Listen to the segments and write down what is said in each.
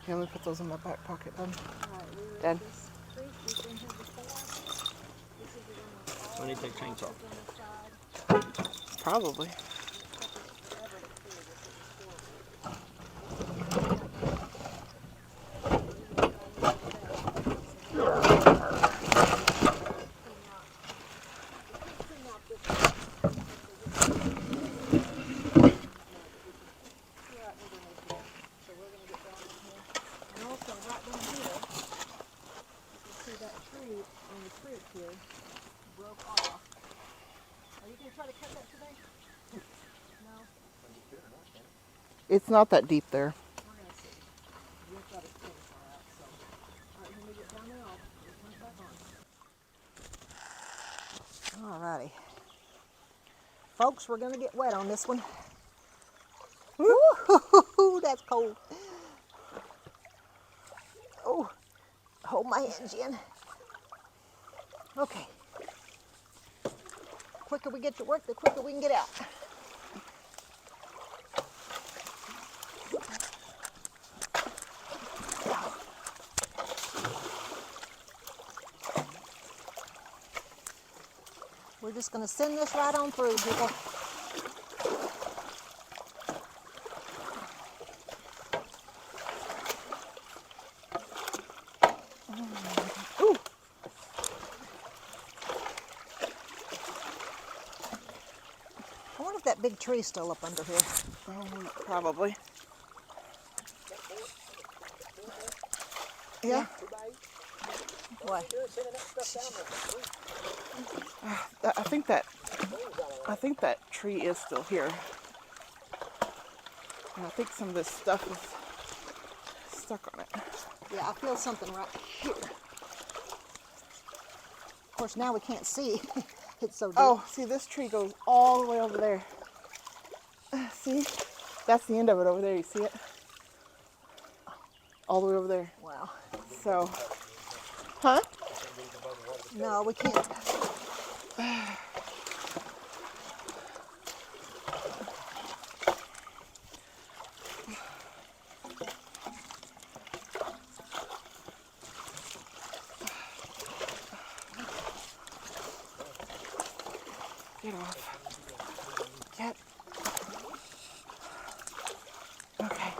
Yeah, let me put those in my back pocket then. Alright, Dad. this creek, we've been here before. This is the one with So all I need the to take chainsaw. houses on the side. Probably. And it's taken us forever to clear this. It was horrible. This is the we worked all the way over there. So now we're clean out. We can't clean out this one because it's right underneath here. So we're gonna get down in here. And also right down here, you can see that tree on the creek here broke off. Are you gonna try to cut that today? No? It's not that deep there. We're gonna see. Rick got his chainsaw out, so. Alright, when we get down there, I'll turn it back on. Alrighty. Folks, we're gonna get wet on this one. Woo, that's cold. Oh, hold my hand, Jen. Okay. The quicker we get to work, the quicker we can get out. We're just going to send this right on through, people. Ooh. I wonder if that big tree's still up under here. Oh, probably. Yeah. What? I think that tree is still here. And I think some of this stuff is stuck on it. Yeah, I feel something right here. Of course, now we can't see. It's so deep. Oh, see, this tree goes all the way over there. See? That's the end of it over there. You see it? All the way over there. Wow. So, huh? No, we can't. Get off. Get. Okay.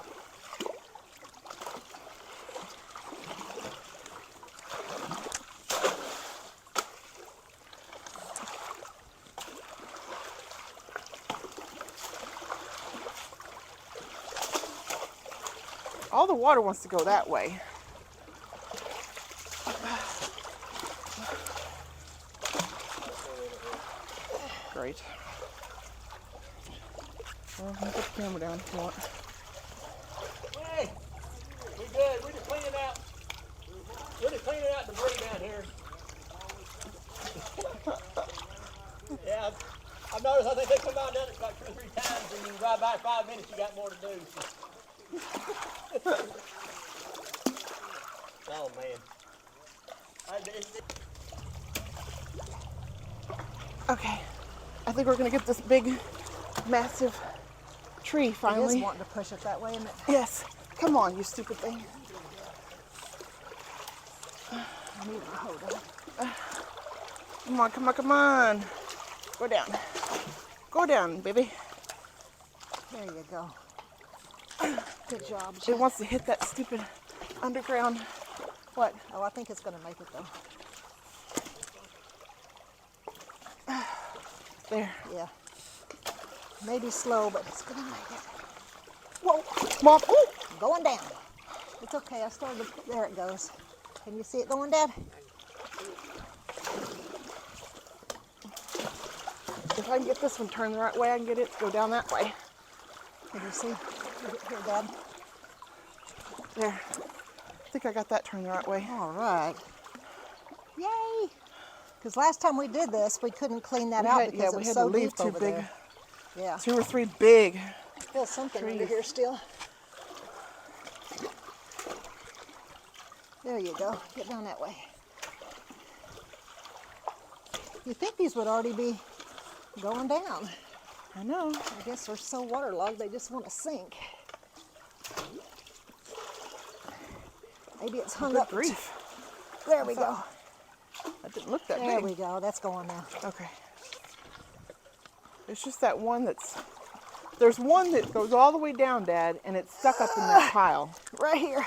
All the water wants to go that way. Great. Well, I'll put the camera down if you want. Hey, we good. We're just cleaning out. We're just cleaning out debris down here. Yeah, I've noticed. I think they come out and done it about 2 or 3 times, and you ride by 5 minutes, you got more to do. Oh man. Okay. I think we're gonna get this big, massive tree It finally. is wanting to push it that way, isn't it? Yes. Come on, you stupid thing. I need to hold on. Come on, come on, come on. Go down. Go down, baby. There you go. Good job, It Jen. wants to hit that stupid underground. What? Oh, I think it's going to make it, though. There. Yeah. Maybe slow, but it's going to make it. Whoa. Mom. Ooh. Going down. It's okay. I started. There it goes. Can you see it going, Dad? If I can get this one turned the right way, I can get it to go down that way. Can you see? Here, Dad. There. I think I got that turned the right way. All right. Yay! Because last time we did this, we couldn't clean that out because it was so deep over there. Yeah. 2 or 3 big. I feel something under trees. here still. There you go. Get down that way. You think these would already be going down. I know. I guess they're so waterlogged they just want to sink. Maybe it's hung Good up. grief. There we go. That didn't look that There big. we go. That's going now. Okay. It's just that one there's one that goes all the way down, Dad, and it's stuck up in that pile. Right here.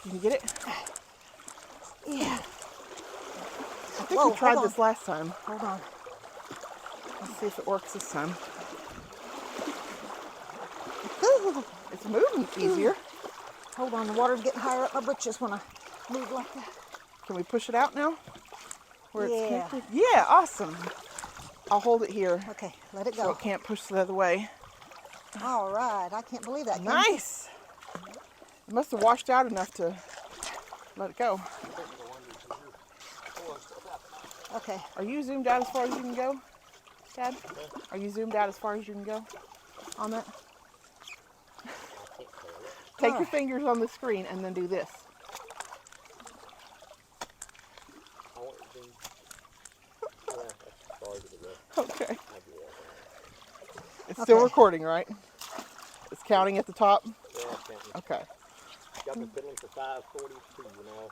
You can get it? Yeah. I think we tried this last time. Hold on. Let's see if it works this time. It's moving easier. Hold on. The water's getting higher up my britches when I move like that. Can we push it out now? Where it's Yeah. connected? Yeah, awesome. I'll hold it here Okay, let it so go. it can't push the other way. All right. I can't believe that. Nice. It must have washed out enough to let it go. Okay. Are you zoomed out as far as you can go, Dad? Are you zoomed out as far as you can go on that? Take your fingers on the screen and then do this. Okay. It's still recording, right? It's counting at the top? Yeah, it's counting. Okay. Got me fiddling for 5:42, you know.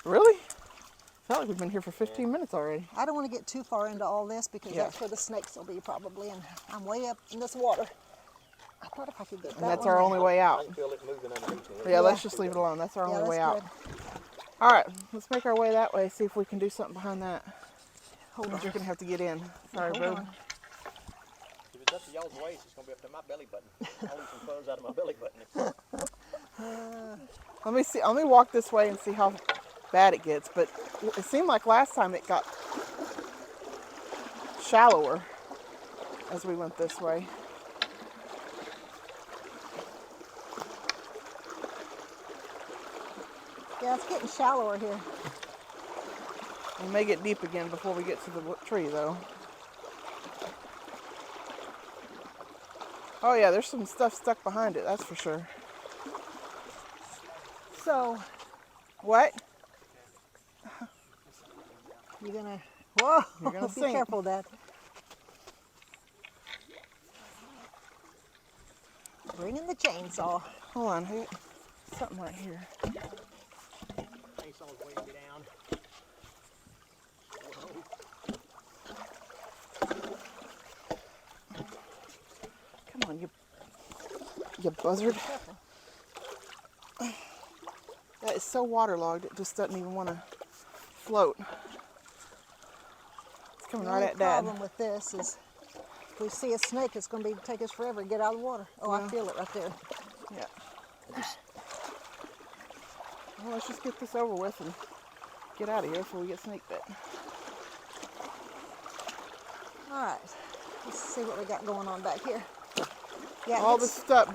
Really? I felt like we've been here for 15 minutes already. I don't want to get too far into all this because that's where the snakes will be probably, and I'm way up in this water. I thought if I could get that And that's one our there. only way I out. can feel it moving underneath me. Yeah, let's just leave it alone. That's our Yeah, only way that's out. good. All right, let's make our way that way, see if we can do something behind that. Hold on. You're going to have to get in. Sorry, Hold bro. on. If it's up to y'all's waist, it's going to be up to my belly button. I'll leave some fuzz out of my belly button. Let me see. Let me walk this way and see how bad it gets. But it seemed like last time it got shallower as we went this way. Yeah, it's getting shallower here. We may get deep again before we get to the tree, though. Oh yeah, there's some stuff stuck behind it. That's for sure. So, What? you're gonna, whoa, You're gonna be sink. careful, Dad. Bring in the chainsaw. Hold on. Hey, something right here. Chainsaw's weighing me down. Come on, you buzzard. That is so waterlogged, it just doesn't even want to float. It's coming right at The Dad. problem with this is if we see a snake, it's going to take us forever to get out of the water. Oh, I feel it right there. Yeah. Well, let's just get this over with and get out of here before we get snake bit. All right, let's see what we got going on back here. Yeah, All the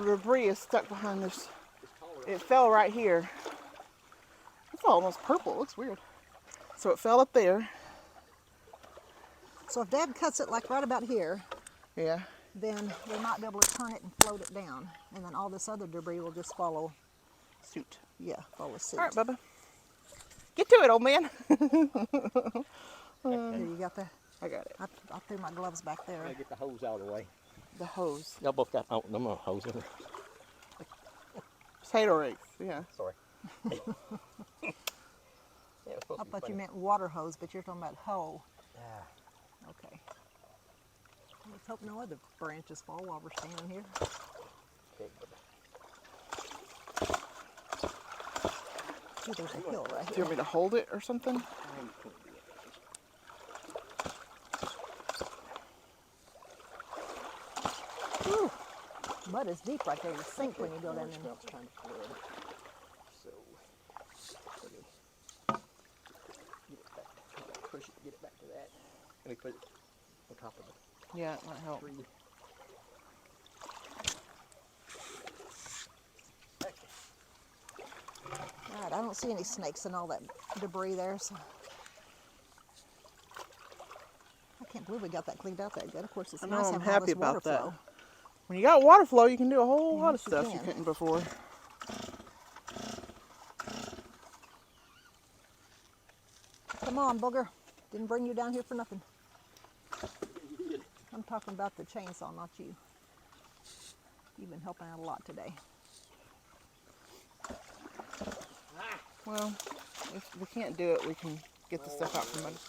debris is stuck behind this. It fell right here. It's almost purple. It looks weird. So it fell up there. so if Dad cuts it like right about here, Yeah. then we might be able to turn it and float it down, and then all this other debris will just follow. Suit. Yeah, follow suit. All right, Bubba. Get to it, old man. Here, you got that? I got it. I threw my gloves back there. Gotta get the hose out of the way. The hose. Y'all both got, oh, no more hose in there. Potato rakes. Yeah. Sorry. Yeah, it was supposed I to be thought you funny. meant water hose, but you're talking about hoe. Yeah. Okay. Let's hope no other branches fall while we're standing here. Okay, but See, there's a hill right Do you here. want me to hold it or something? now you can't do it. Whew. Mud is deep right there. You sink when you go down there. Smells kind of flood. So, get it back. Push it, get it back to that. Let me put it on top of the Yeah, it might help. tree. All right, I don't see any snakes in all that debris there, so. I can't believe we got that cleaned out that good. Of course, it's I know, nice I'm having all happy this water about that. flow. When you got water flow, you can do a whole lot of Yes, you stuff you can. couldn't before. Come on, booger. Didn't bring you down here for nothing. I'm talking about the chainsaw, not you. You've been helping out a lot today. Well, Well, if we can't do it, we can get the stuff out from under.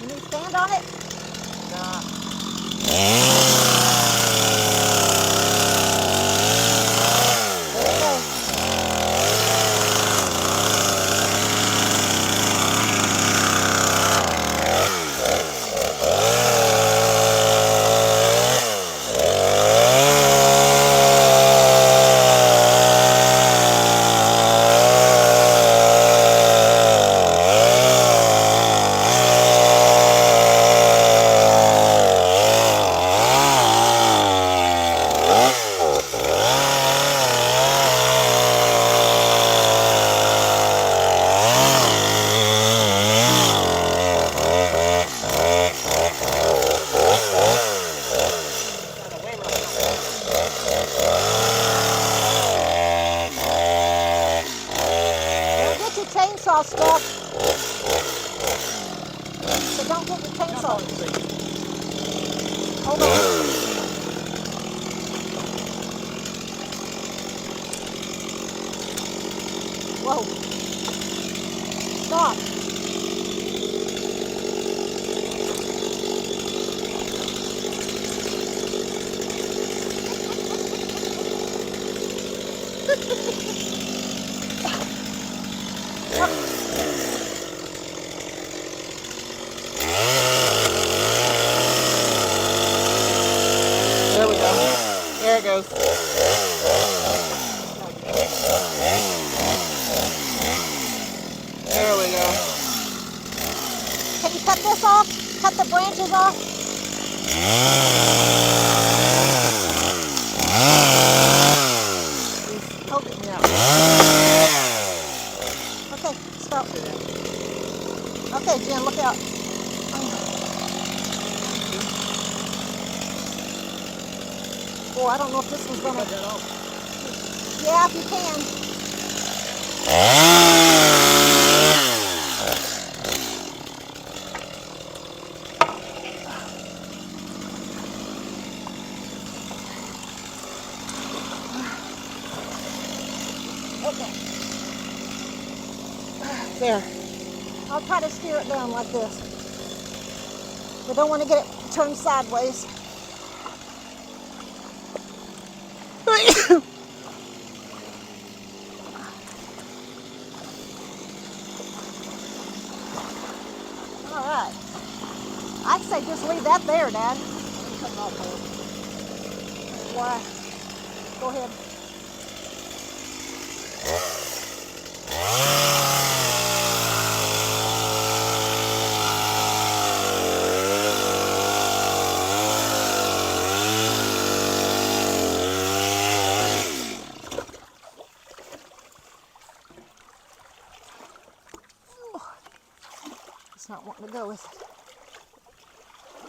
You need to stand on it? There you go. Don't get your chainsaw stuck. So don't get your chainsaw. Hold on. Whoa. Stop. There we go. There it goes. There we go. Can you cut this off? Cut the branches off? Hold it now. Okay, stop. Okay, Jen, look out. Oh, I don't know if this one's gonna. Yeah, if you can. Okay. There. I'll try to steer it down like this. We don't want to get it turned sideways. All right. I'd say just leave that there, Dad. Why? Go ahead. It's not wanting to go, is it?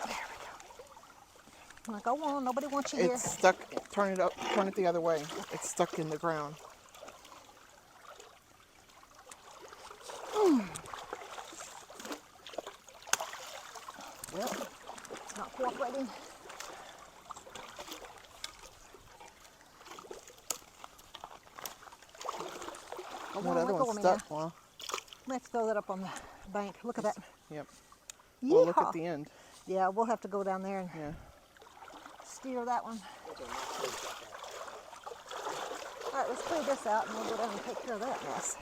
There we go. Now go on, nobody wants you here. It's stuck. Turn it up. Turn it the other way. It's stuck in the ground. Well, it's not cooperating. Come That on, other let go one's of me now. stuck. Well, We have to throw that up on the bank. Look at that. yep. Well, look Yeehaw. at the end. Yeah, we'll have to go down there and Yeah. steer that one. All right, let's clear this out and we'll go down and take care of that mess.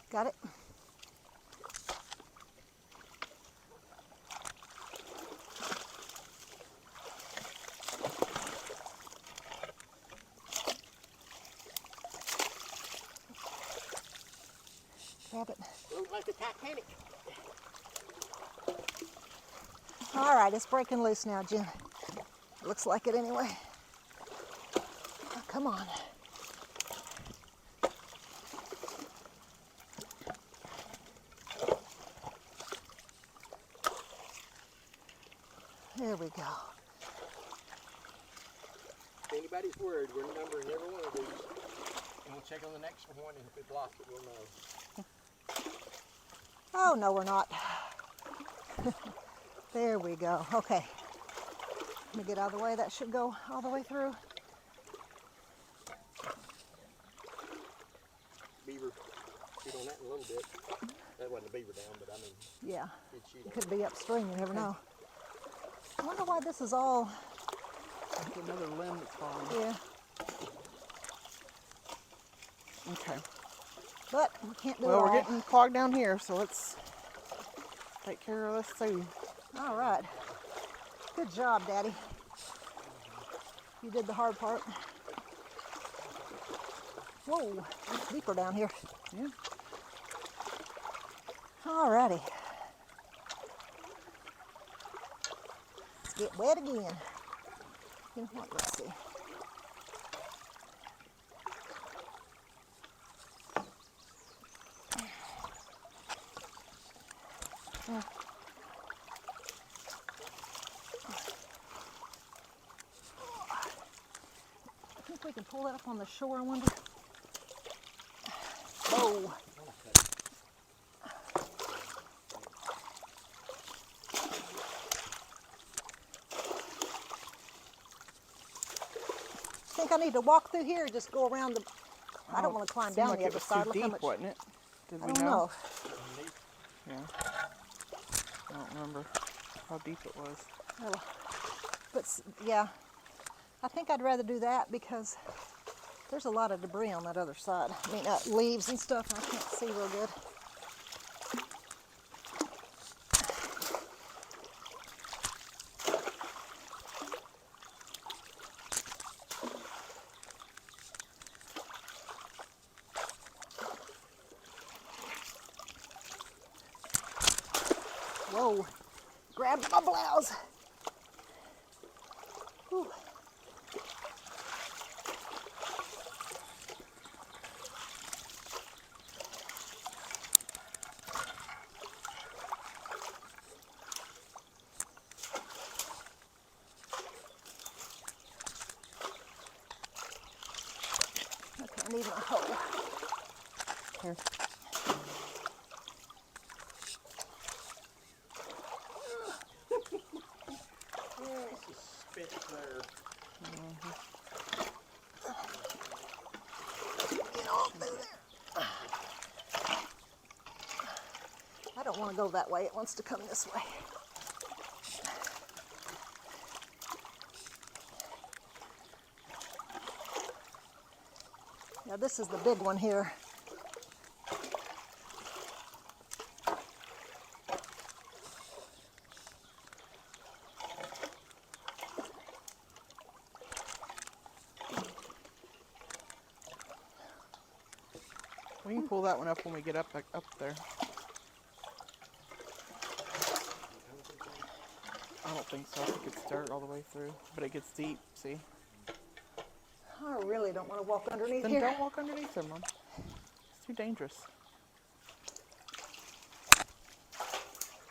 Got it? Grab it. Looks like the Titanic. All right, it's breaking loose now, Jim. Looks like it anyway. Oh, come on. There we go. If anybody's worried, we're numbering every one of these. And we'll check on the next one, and if we've lost it, we'll know. Oh, no, we're not. There we go. Okay. Let me get out of the way. That should go all the way through. Beaver, shoot on that in a little bit. That wasn't a beaver down, but I mean, Yeah. it's shooting. It could be upstream. You never know. I wonder why this is all... Like another limb that's falling. Yeah. Okay. But we can't do it Well, all. we're getting clogged down here, so let's take care of this too. All right. Good job, Daddy. You did the hard part. Whoa, it's deeper down here. Yeah. All righty. Let's get wet again. You know what? Let's see. I think we can pull that up on the shore, I wonder. Oh. Think I need to walk through here or just go around the... I don't want to climb Seemed down like the it other was side. too Look how deep, much... wasn't it? Did I we don't know. Yeah. I don't remember how deep it was. Oh, but yeah, I think I'd rather do that because there's a lot of debris on that other side. I mean, leaves and stuff. I can't see real good. Whoa, grabbed my blouse. Whew. Okay, I need my hoe. Here. Spit there. Get on through there. I don't want to go that way. It wants to come this way. Now this is the big one here. We can pull that one up when we get up there. I don't think so. I think it's dirt all the way through, but it gets deep. See? I really don't want to walk underneath Then here. don't walk underneath there, Mom. It's too dangerous.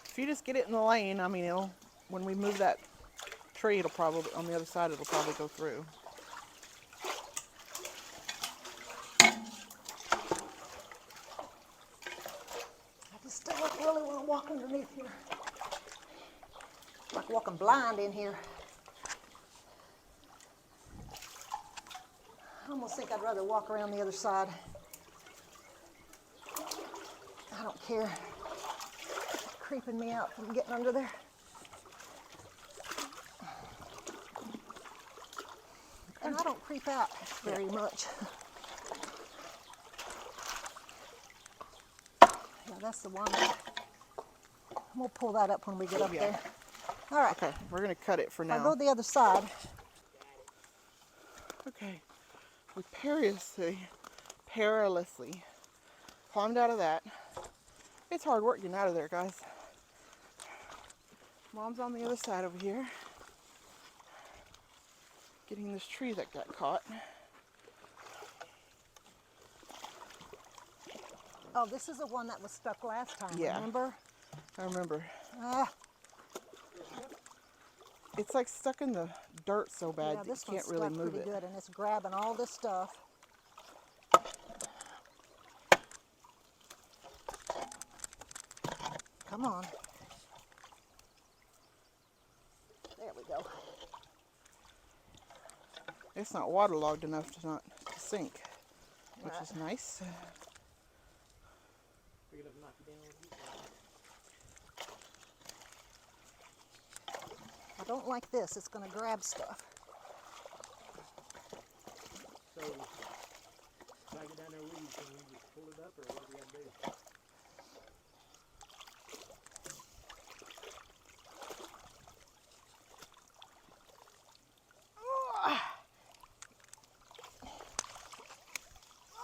If you just get it in the lane, I mean, when we move that tree, it'll probably, on the other side, it'll probably go through. walk underneath here. Like walking blind in here. I almost think I'd rather walk around the other side. I don't care. It's creeping me out from getting under there. And I don't creep out very much. Yeah, that's the one. We'll pull that up when we get up there. All right. Okay, we're gonna cut it for I'll now. go the other side. Okay, we perilously climbed out of that. It's hard work getting out of there, guys. Mom's on the other side over here, getting this tree that got caught. Oh, this is the one that was stuck last time, Yeah. remember? I remember. Ah, It's like stuck in the dirt so bad yeah, that you this one's can't really stuck move pretty it. good, and it's grabbing all this stuff. Come on. There we go. It's not waterlogged enough to not to sink, which Right. is nice. Big enough to knock you down with you. I don't like this. It's going to grab stuff. So, if I get down there with you, can we just pull it up or what do we gotta do?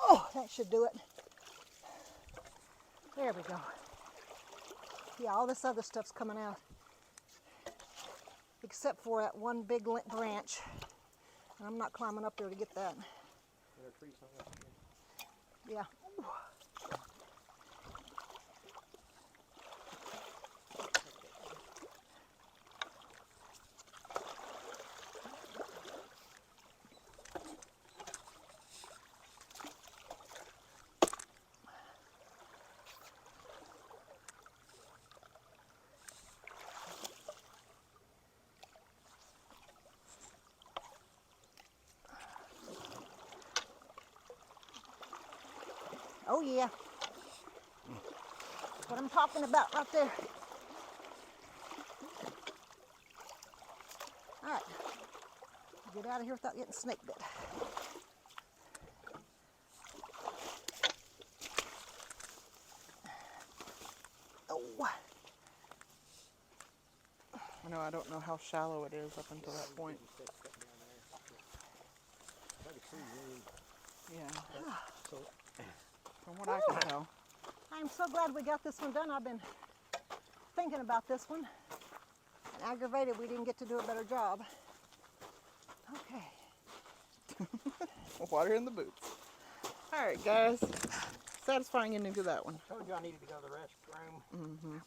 Oh, that should do it. There we go. Yeah, all this other stuff's coming out. Except for that one big branch. And I'm not climbing up there to get that. There are trees hung up again. Yeah. Ooh. Oh yeah. That's what I'm talking about right there. All right. Get out of here without getting snake bit. Oh. I know, I don't know how shallow it is up until that point. Yeah, So, from what I can tell. I'm so glad we got this one done. I've been thinking about this one and aggravated we didn't get to do a better job. Okay. Water in the boots. All right, guys. Satisfying ending to that one. told you I needed to go to the restroom. Mm-hmm.